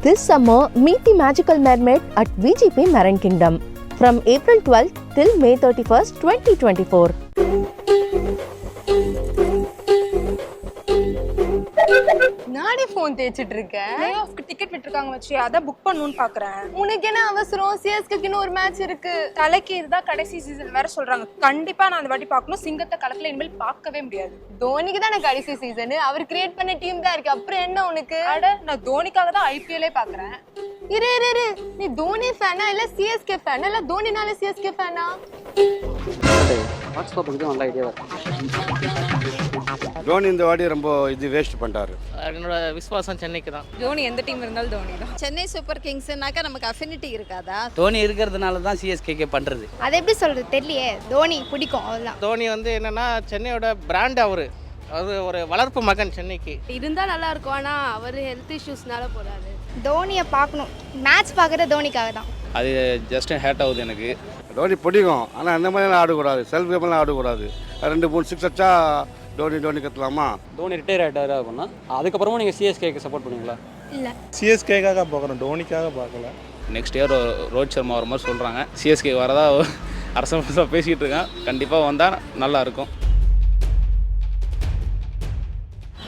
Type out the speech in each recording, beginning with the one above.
This summer, meet the magical mermaid at VGP Marine Kingdom from April 12th till May 31st, 2024. நானே phone தேய்ச்சிட்டு இருக்கேன். Play ஆஃப்க்கு ticket விட்டுருக்காங்க வச்சு அத book பண்ணனும்னு பாக்குறேன். உனக்கு என்ன அவசரம்? சிஎஸ்கேக்கு இன்னும் ஒரு மேட்ச் இருக்கு. தலைக்கு இதுதான் கடைசி சீசன் வேற சொல்றாங்க. கண்டிப்பா நான் அந்த வாட்டி பார்க்கணும். சிங்கத்தை களத்துல இனிமேல் பார்க்கவே முடியாது. தோனிக்கு தானே கடைசி சீசன். அவர் கிரியேட் பண்ண டீம் தான் இருக்கு. அப்புறம் என்ன உனக்கு? அட நான் தோனிக்காக தான் ஐபிஎல்லே பாக்குறேன். இரு நீ தோனி ஃபேனா இல்ல சிஎஸ்கே ஃபேனா இல்ல தோனினால சிஎஸ்கே ஃபேனா? நல்ல ஐடியா தோனி இந்த வாட்டி ரொம்ப வேஸ்ட் பண்ணிட்டாரு. என்னோட விசுவாசம் சென்னைக்கு தான். தோனி எந்த டீம் இருந்தாலும் தோனி தான். சென்னை சூப்பர் கிங்ஸ்னாக்கா நமக்கு அஃபினிட்டி இருக்காதா? தோனி இருக்கிறதுனால தான் சிஎஸ்கே பண்றது. அது எப்படி சொல்றது தெரியலையே. தோனி பிடிக்கும் அவ்வளவுதான். தோனி என்னன்னா சென்னையோட பிராண்ட் அவரு. அது ஒரு வளர்ப்பு மகன் சென்னைக்கு. இருந்தா நல்லா இருக்கும். ஆனா அவர் ஹெல்த் இஷ்யூஸ்னால போறாரு. தோனியை பார்க்கணும். மேட்ச் பார்க்குறது தோனிக்காக தான். அது ஜஸ்ட் ஹேட் ஆகுது எனக்கு. தோனி பிடிக்கும், ஆனால் அந்த மாதிரிலாம் ஆடக்கூடாது. செல்ஃப் கேம்லாம் ஆடக்கூடாது. 2-3 6 அடிச்சா தோனி கற்றலாமா? தோனி ரிட்டையர் ஆகிட்டாரு அப்படின்னா அதுக்கப்புறமா நீங்கள் சிஎஸ்கேக்கு சப்போர்ட் பண்ணுவீங்களா? இல்லை, சிஎஸ்கேக்காக பார்க்குறோம், தோனிக்காக பார்க்கல. நெக்ஸ்ட் இயர் ரோஹித் சர்மா வர மாதிரி சொல்கிறாங்க. சிஎஸ்கே வரதா அரசு பேசிக்கிட்டு இருக்கேன். கண்டிப்பாக வந்தால் நல்லாயிருக்கும்.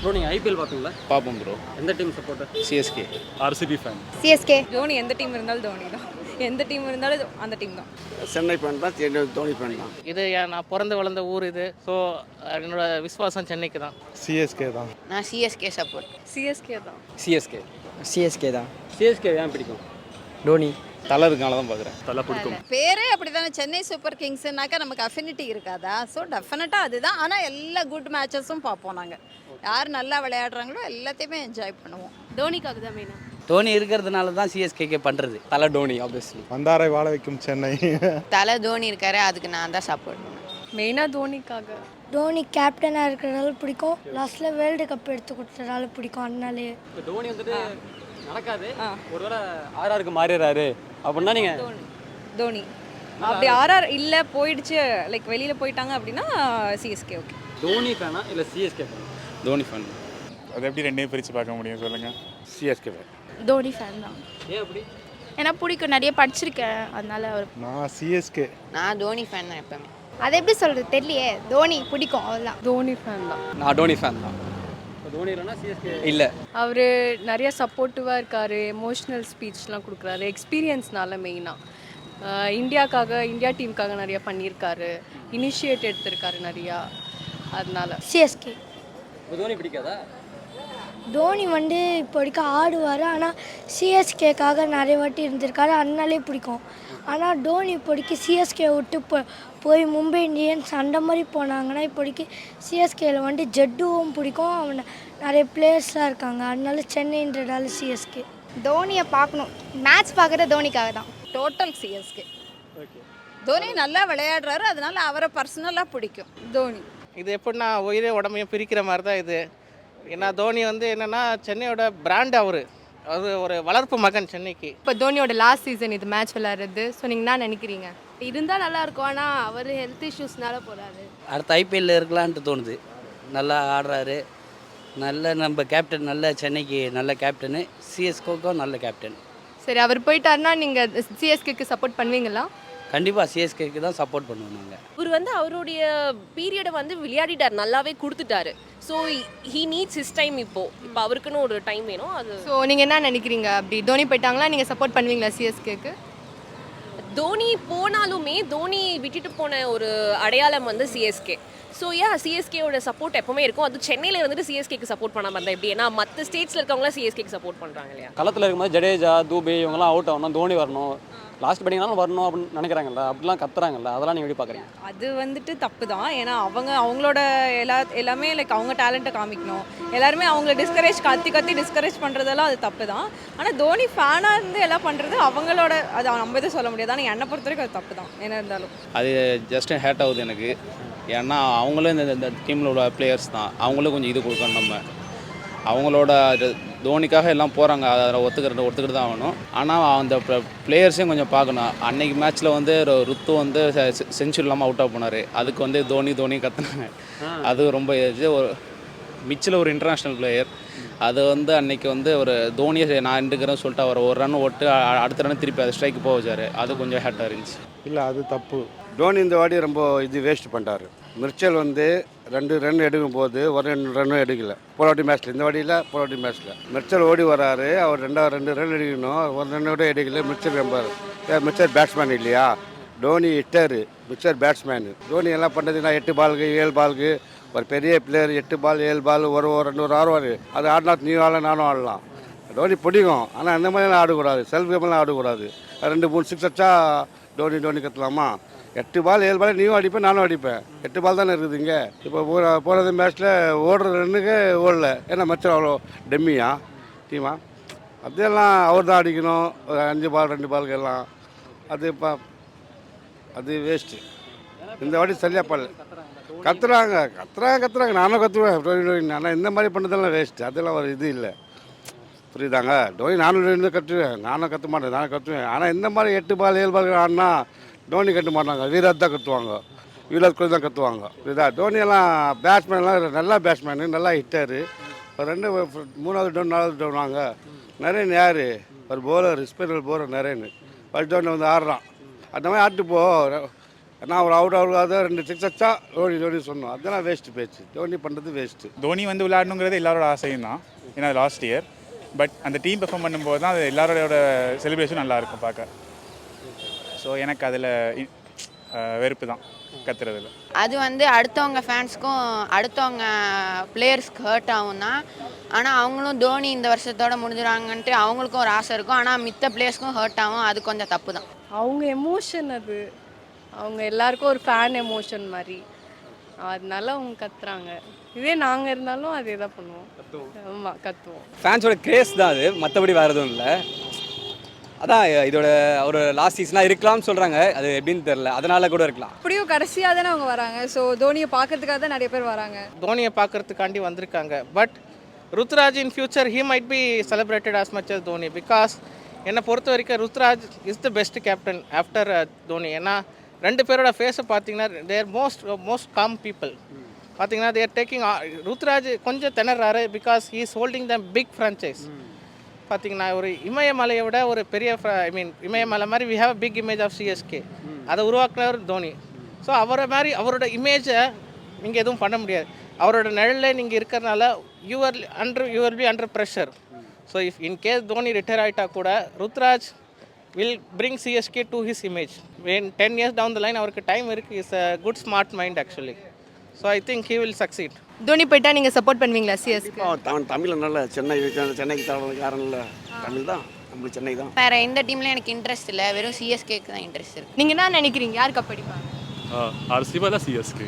ப்ரோ நீங்கள் ஐபிஎல் பார்ப்பீங்களா? பார்ப்போம் ப்ரோ. எந்த team support? CSK. RCB fan. CSK. Dhoni எந்த டீம் இருந்தாலும் தோனி தான். எந்த டீம் இருந்தாலும் அந்த டீம் தான். சென்னை ஃபேன் தான், தோனி ஃபேன் தான். இது நான் பிறந்து வளர்ந்த ஊர் இது. ஸோ என்னோட விசுவாசம் சென்னைக்கு தான். சிஎஸ்கே தான். நான் சிஎஸ்கே சப்போர்ட். சிஎஸ்கே தான். சிஎஸ்கே தான். சிஎஸ்கே ஏன் பிடிக்கும்? தோனி தலை இருக்கனால தான் பார்க்குறேன். தலை பிடிக்கும். பேரே அப்படிதானே, சென்னை சூப்பர் கிங்ஸ்னாக்கா நமக்கு அஃபினிட்டி இருக்காதா? ஸோ டெஃபினட்டாக அதுதான். ஆனால் எல்லா குட் மேட்சஸும் பார்ப்போம் நாங்கள். யார் நல்லா விளையாடுறாங்களோ எல்லாத்தையுமே என்ஜாய் பண்ணுவோம். தோனிக்காக தான் மெயினா. தோனி இருக்கிறதுனால தான் சிஎஸ்கே பண்றது. தலை தோனி ஆப்வியஸ்லி. வந்தாரை வாழ வைக்கும் சென்னை. தலை தோனி இருக்காரு, அதுக்கு நான் தான் சப்போர்ட் பண்ணுவேன். மெயினா தோனிக்காக. தோனி கேப்டனாக இருக்கிறதால பிடிக்கும். லாஸ்ட்டில் வேர்ல்டு கப் எடுத்து கொடுத்ததால பிடிக்கும். அதனாலே இப்போ தோனி வந்துட்டு நடக்காது, ஒருவேளை ஆர்ஆருக்கு மாறிடுறாரு அப்படின்னா நீங்கள் தோனி அப்படி ஆர்ஆர் இல்ல போயிடுச்சு, லைக் வெளியில போயிட்டாங்க அப்படின்னா சிஎஸ்கே ஓகே. தோனி ஃபேனா இல்லை சிஎஸ்கே ஃபேனா? தோனி ஃபேன். அது எப்படி ரெண்டையும் பிரித்து பார்க்க முடியும் சொல்லுங்கள்? CSK fan. தோனி ஃபேன் தான். ஏன் அப்படி? ஏன்னா பிடிக்கும், நிறைய படிச்சிருக்கேன் அதனால அவர். நான் சிஎஸ்கே. நான் தோனி ஃபேன் தான் எப்பவுமே. அது எப்படி சொல்றது தெரியலையே. தோனி பிடிக்கும் அவ்வளோதான். தோனி ஃபேன் தான். நான் தோனி ஃபேன் தான். இப்போ தோனி இல்லைன்னா சிஎஸ்கே இல்லை. அவர் நிறைய சப்போர்ட்டிவாக இருக்கார். எமோஷ்னல் ஸ்பீச்லாம் கொடுக்குறாரு. எக்ஸ்பீரியன்ஸ்னால மெயினாக இந்தியா டீமுக்காக நிறையா பண்ணியிருக்காரு. இனிஷியேட் எடுத்திருக்காரு நிறையா. அதனால சிஎஸ்கே. இப்போ தோனி பிடிக்காதா? தோனி இப்போதைக்கு ஆடுவார். ஆனால் சிஎஸ்கேக்காக நிறைய வாட்டி இருந்திருக்காரு, அதனாலே பிடிக்கும். ஆனால் தோனி இப்போதைக்கு சிஎஸ்கே விட்டு போய் மும்பை இந்தியன்ஸ் அந்த மாதிரி போனாங்கன்னா இப்போதைக்கு சிஎஸ்கேயில் ஜட்டுவும் பிடிக்கும். அவனை நிறைய பிளேயர்ஸ்லாம் இருக்காங்க. அதனால சென்னைன்றதால சிஎஸ்கே. தோனியை பார்க்கணும். மேட்ச் பார்க்குறது தோனிக்காக தான். Total CSK. தோனி நல்லா விளையாடுறாரு, அதனால அவரை பர்சனலாக பிடிக்கும். தோனி. இது எப்படின்னா உயிரே உடம்பையும் பிரிக்கிற மாதிரி தான் இது. ஏன்னா தோனி என்னன்னா சென்னையோட பிராண்ட் அவரு. அது ஒரு வளர்ப்பு மகன் சென்னைக்கு. இப்போ தோனியோட லாஸ்ட் சீசன் இது மேட்ச் விளையாடுறது. ஸோ நீங்கள் என்ன நினைக்கிறீங்க? இருந்தா நல்லா இருக்கும். ஆனா அவர் ஹெல்த் இஷ்யூஸ்னால போறாரு. அடுத்த ஐபிஎல்ல இருக்கலான்ட்டு தோணுது. நல்லா ஆடுறாரு. நல்ல நம்ம கேப்டன், நல்ல சென்னைக்கு நல்ல கேப்டனு. சிஎஸ்கேக்கும் நல்ல கேப்டன். சரி, அவர் போயிட்டாருன்னா நீங்கள் சிஎஸ்கேக்கு சப்போர்ட் பண்ணுவீங்களா? கண்டிப்பாக சிஎஸ்கேக்கு தான் சப்போர்ட் பண்ணுவோம் நாங்கள். அவர் அவருடைய பீரியடை நல்லாவே நல்லாவே கொடுத்துட்டாரு. So he needs his time. இப்போ அவருக்குன்னு ஒரு டைம் வேணும். அது ஸோ நீங்கள் என்ன நினைக்கிறீங்க? அப்படி தோனி போயிட்டாங்களா நீங்கள் சப்போர்ட் பண்ணுவீங்களா சிஎஸ்கேக்கு? தோனி போனாலுமே தோனி விட்டுட்டு போன ஒரு அடையாளம் சிஎஸ்கே. ஸோ சிஎஸ்கேயோட சப்போர்ட் எப்பவுமே இருக்கும். அது சென்னையில் சிஎஸ்கேக்கு சப்போர்ட் பண்ணாமல் இருந்தால் எப்படி? ஏன்னா மற்ற ஸ்டேட்ஸில் இருக்கவங்களாம் சிஎஸ்கேக்கு சப்போர்ட் பண்ணுறாங்க இல்லையா? களத்தில் இருக்கும்போது ஜடேஜா, தூபே இவங்கெல்லாம் அவுட் ஆகணும், தோனி வரணும், லாஸ்ட் பேட்டிங்னாலும் வரணும் அப்படின்னு நினைக்கிறாங்கல்ல, அப்படிலாம் கத்துறாங்கல்ல, அதெல்லாம் நீங்கள் எப்படி பார்க்குறீங்க? அது தப்பு தான். ஏன்னா அவங்களோட எல்லாமே லைக் அவங்க டேலண்ட்டை காமிக்கணும். எல்லாருமே அவங்கள கத்தி டிஸ்கரேஜ் பண்ணுறதெல்லாம் அது தப்பு தான். ஆனால் தோனி ஃபேனாக இருந்து எல்லாம் பண்ணுறது அவங்களோட, அது நம்ம எதுவும் சொல்ல முடியாது. ஆனால் என்னை பொறுத்த வரைக்கும் அது தப்பு தான் என்ன இருந்தாலும். அது ஜஸ்ட் ஹேட் ஆகுது எனக்கு. ஏன்னா அவங்களும் இந்த டீமில் உள்ள பிளேயர்ஸ் தான். அவங்களும் கொஞ்சம் இது கொடுக்கணும். நம்ம அவங்களோட தோனிக்காக எல்லாம் போகிறாங்க, அதை ஒத்துக்கிட்டு தான் ஆகணும். ஆனால் அந்த பிளேயர்ஸையும் கொஞ்சம் பார்க்கணும். அன்னைக்கு மேட்ச்சில் ருத்து செஞ்சுரி இல்லாமல் அவுட் ஆஃப் போனார். அதுக்கு தோனி கற்றுனாங்க. அது ரொம்ப இது மிச்சில் ஒரு இன்டர்நேஷ்னல் பிளேயர். அது வந்து அன்னைக்கு வந்து ஒரு தோனியை நான் எடுக்கிறேன்னு சொல்லிட்டு அவர் ஒரு ரன் ஓட்டு அடுத்த ரன் திருப்பி அது ஸ்ட்ரைக்கு போக வச்சார். அது கொஞ்சம் ஹேட்டாக இருந்துச்சு. இல்லை அது தப்பு. டோனி இந்த வாட்டி ரொம்ப வேஸ்ட் பண்ணிட்டார். மிர்ச்சல் வந்து 2 ரன் எடுக்கும் போது ஒரு 2 ரன்னும் எடுக்கல போராட்டி மேட்ச்சில். இந்த வாட்டியில் போராட்டி மேட்ச்சில் மிர்ச்சல் ஓடி வராரு, அவர் 2 ரன் எடுக்கணும், ஒரு ரன் கூட எடுக்கல. மிர்ச்சல் பேட்ஸ்மேன் இல்லையா, டோனி ஹிட்டரு, மிர்ச்சல் பேட்ஸ்மேனு. டோனி எல்லாம் பண்ணுறதுன்னா 8 பாலுக்கு 7 பாலுக்கு ஒரு பெரிய பிளேயர் 8 பால் 7 பால் ஒரு 2 ஆடுவார். அது ஆடினா நீ ஆடலாம் நானும் ஆடலாம். டோனி பிடிக்கும், ஆனால் அந்த மாதிரிலாம் ஆடக்கூடாது. செல்ஃப் கேம்லாம் ஆடக்கூடாது. 2-3 6 அடிச்சா டோனி கற்றலாமா? 8 பால் 7 பால் நீயும் அடிப்பேன் நானும் அடிப்பேன். 8 பால் தானே இருக்குது இங்கே. இப்போ போகிறது மேட்ச்சில் ஓடுற ரன்னுக்கு ஓடல. ஏன்னா மச்சம் அவ்வளோ டெம்மியா டீமா? அதெல்லாம் அவர் தான் அடிக்கணும். ஒரு 5 பால் 2 பாலுக்கு எல்லாம் அது வேஸ்ட்டு. இந்த வாட்டி சரியாக பண்ணல. கத்துறாங்க நானும் கற்றுவேன். ஆனால் இந்த மாதிரி பண்ணதெல்லாம் வேஸ்ட்டு. அதெல்லாம் ஒரு இது இல்லை, புரியுதாங்க? டோனி நானும் கற்றுவேன், நானும் கற்ற மாட்டேன், நானும் கற்றுவேன். ஆனால் இந்த மாதிரி 8 பால் 7 பால் ஆடினா டோனி கட்ட மாட்டாங்க, விராட் தான் கற்றுவாங்க, விராட் கோலி தான் கற்றுவாங்க, புரியுதா? டோனியெல்லாம் பேட்ஸ்மேன்லாம் நல்லா பேட்ஸ்மேனு, நல்லா ஹிட்டரு. ஒரு 3வது டவுன் 4வது டவுன் வாங்க. நரேன் யார்? ஒரு bowler, special bowler Naren. First டவுனில் வந்து ஆடுறான். அந்த மாதிரி ஆட்டு போ. நான் ஒரு அவுட் ஆகாத 2 6 அடிச்சா டோனி சொன்னோம். அதெல்லாம் வேஸ்ட்டு பேச்சு. டோனி பண்ணுறது வேஸ்ட்டு. தோனி வந்து விளையாடணுங்கிறது எல்லாரோட ஆசையும் தான். ஏன்னா லாஸ்ட் இயர் பட் அந்த டீம் பெர்ஃபார்ம் பண்ணும்போது தான் அது எல்லாரோட செலிப்ரேஷன் நல்லாயிருக்கும் பார்க்க. ஸோ எனக்கு அதில் வெறுப்பு தான் கத்துறதுல. அது வந்து அடுத்தவங்க ஃபேன்ஸ்க்கும் அடுத்தவங்க பிளேயர்ஸ்க்கு ஹர்ட் ஆகும் தான். ஆனால் அவங்களும் தோனி இந்த வருஷத்தோட முடிஞ்சிடாங்கன்ட்டு அவங்களுக்கும் ஒரு ஆசை இருக்கும். ஆனால் மித்த பிளேயர்ஸ்க்கும் ஹர்ட் ஆகும். அது கொஞ்சம் தப்பு தான். அவங்க எமோஷன், அது அவங்க எல்லாருக்கும் ஒரு ஃபேன் எமோஷன் மாதிரி, அதனால அவங்க கத்துறாங்க. இதே நாங்கள் இருந்தாலும் அதே தான் பண்ணுவோம். ஆமாம், கத்துவோம். ஃபேன்ஸோட கிரேஸ் தான் அது, மற்றபடி வேறு எதுவும் இல்லை. அதான் இதோட ஒரு லாஸ்ட் சீசனாக இருக்கலாம்னு சொல்கிறாங்க. அது எப்படின்னு தெரில, அதனால கூட இருக்கலாம். அப்படியும் கடைசியாக தானே அவங்க வராங்க. ஸோ தோனியை பார்க்கறதுக்காக தான் நிறைய பேர் வராங்க. தோனியை பார்க்கறதுக்காண்டி வந்திருக்காங்க. But Ruturaj in future he might be celebrated as much as Dhoni. Because என்னை பொறுத்த வரைக்கும் Ruturaj is the best captain after Dhoni. ஏன்னா 2 பேரோட ஃபேஸை பார்த்தீங்கன்னா தேர் மோஸ்ட் காம் பீப்புள். பார்த்தீங்கன்னா தேர் டேக்கிங். ருத்ராஜ் கொஞ்சம் திணறாரு because he is holding the big franchise. பார்த்தீங்கன்னா ஒரு இமயமலையை விட ஒரு பெரிய இமயமலை மாதிரி we have a big image of CSK. அதை உருவாக்குனவர் தோனி. ஸோ அவரை மாதிரி அவரோட இமேஜை நீங்கள் எதுவும் பண்ண முடியாது. அவரோட நிழலில் நீங்கள் இருக்கிறனால you will be under pressure. So if in case Dhoni retire ஆகிட்டா கூட Ruturaj will bring CSK to his image. When 10 years down the line அவருக்கு டைம் இருக்குது. Is a good smart mind actually. So I think he will succeed. Dhoni போயிட்டா நீங்கள் support பண்ணுவீங்களா சிஎஸ்க்கு? தமிழ் நல்ல சென்னைக்கு காரணம் இல்லை, தமிழ் தான், நம்மளுக்கு சென்னை தான். வேறு எந்த டீம்லையும் எனக்கு இன்ட்ரெஸ்ட் இல்லை, வெறும் சிஎஸ்கேக்கு தான் இன்ட்ரெஸ்ட் இருக்குது. நீங்கள் என்ன நினைக்கிறீங்க, யார் கப் அடிப்பாங்க? RCB தான் CSK.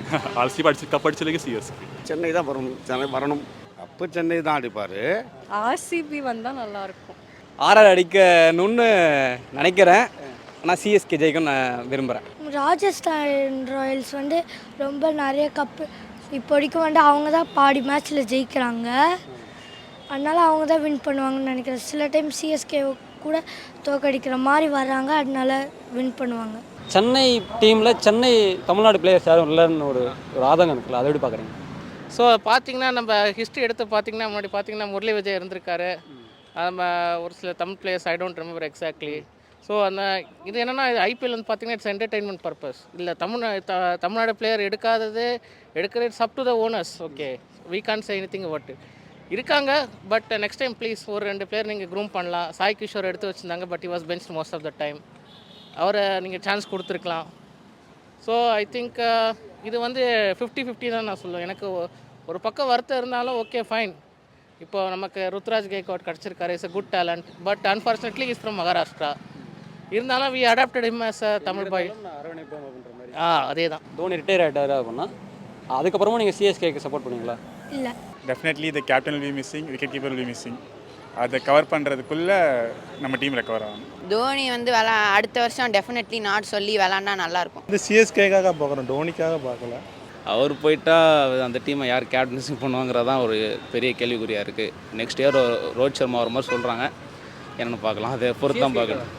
RCB கப் அடிச்சதுக்கு CSK. சென்னை தான் வரணும். அப்போ சென்னை தான் அடிப்பார். ஆர்சிபி வந்தால் நல்லாயிருக்கும். ஆர்ஆர் அடிக்கணும்னு நினைக்கிறேன். ஆனால் சிஎஸ்கே ஜெயிக்கும் நான் விரும்புகிறேன். ராஜஸ்தான் ராயல்ஸ் வந்து ரொம்ப நிறைய கப்பு இப்போதைக்கு வந்து அவங்க தான் பாதி மேட்ச்சில் ஜெயிக்கிறாங்க. அதனால் அவங்க தான் வின் பண்ணுவாங்கன்னு நினைக்கிறேன். சில டைம் சிஎஸ்கே கூட தோக்கடிக்கிற மாதிரி வர்றாங்க, அதனால வின் பண்ணுவாங்க. சென்னை டீமில் சென்னை தமிழ்நாடு பிளேயர்ஸ் யாரும் இல்லைன்னு ஒரு ஆதங்கம் இருக்குல்ல, அதை எப்படி பார்க்குறீங்க? ஸோ பார்த்தீங்கன்னா நம்ம ஹிஸ்ட்ரி எடுத்து பார்த்தீங்கன்னா முன்னாடி பார்த்தீங்கன்னா முரளி விஜய் இருந்திருக்காரு. நம்ம ஒரு சில Tamil players I don't remember exactly. So அந்த இது என்னென்னா ஐபிஎல் வந்து பார்த்தீங்கன்னா இட்ஸ் என்டர்டெயின்மெண்ட் பர்பஸ். இல்லை தமிழ்நாடு பிளேயர் எடுக்கிறது it's up to the owners. Okay, we can't say anything about it. இருக்காங்க, பட் நெக்ஸ்ட் டைம் ப்ளீஸ் ஒரு 2 பேர் நீங்கள் க்ரூம் பண்ணலாம். சாய் கிஷோர் எடுத்து வச்சுருந்தாங்க, but he was bench most of the time. அவரை நீங்கள் சான்ஸ் கொடுத்துருக்கலாம். ஸோ ஐ திங்க் இது வந்து 50-50 தான் நான் சொல்லுவேன். எனக்கு ஒரு பக்கம் வருத்தம் இருந்தாலும் ஓகே ஃபைன். இப்போ நமக்கு ருத்ராஜ் கேக்வாட் கிடச்சிருக்காரு. Is a good talent, but unfortunately is from Maharashtra. இருந்தாலும் we adopted him as a Tamil boy. அதே தான். தோனி ரிட்டையர் ஆகிட்டாரு அப்படின்னா அதுக்கப்புறமா நீங்கள் சிஎஸ்கேக்கு சப்போர்ட் பண்ணுவீங்களா? இல்லை. Definitely the captain will be missing, wicket keeper will be missing. அதை கவர் பண்ணுறதுக்குள்ளே நம்ம டீம் ரெக்கவர் ஆகும். தோனி வந்து அடுத்த வருஷம் டெஃபினெட்லி நாட் சொல்லி விளாண்டா நல்லாயிருக்கும். இந்த சிஎஸ்கேக்காக பார்க்குறோம், டோனிக்காக பார்க்கல. அவர் போயிட்டா அந்த டீமை யார் கேப்டன்சி பண்ணுவாங்கிறதான் ஒரு பெரிய கேள்விக்குறியாக இருக்குது. நெக்ஸ்ட் இயர் ரோஹித் சர்மா வர மாதிரி சொல்கிறாங்க. என்னென்னு பார்க்கலாம், அதை பொறுத்து தான் பார்க்கணும்.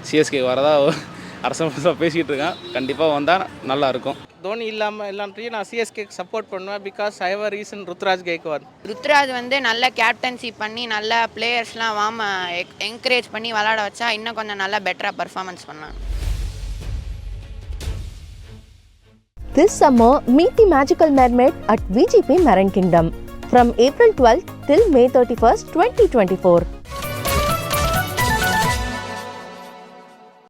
சிஎஸ்கே வரதா அரசு பேசிக்கிட்டு இருக்கேன். கண்டிப்பாக வந்தால் நல்லாயிருக்கும். தோனி இல்லாமட்டையும் நான் சிஎஸ்கேக்கு சப்போர்ட் பண்ணுவேன் because I have a reason Ruturaj Gaikwad. Ruturaj வந்து நல்ல கேப்டன்சி பண்ணி நல்ல பிளேயர்ஸ்லாம் என்கரேஜ் பண்ணி விளாட வச்சா இன்னும் கொஞ்சம் நல்லா பெட்டராக பர்ஃபார்மன்ஸ் பண்ணான். This summer, meet the magical mermaid at VGP Marine Kingdom from April 12th till May 31st, 2024.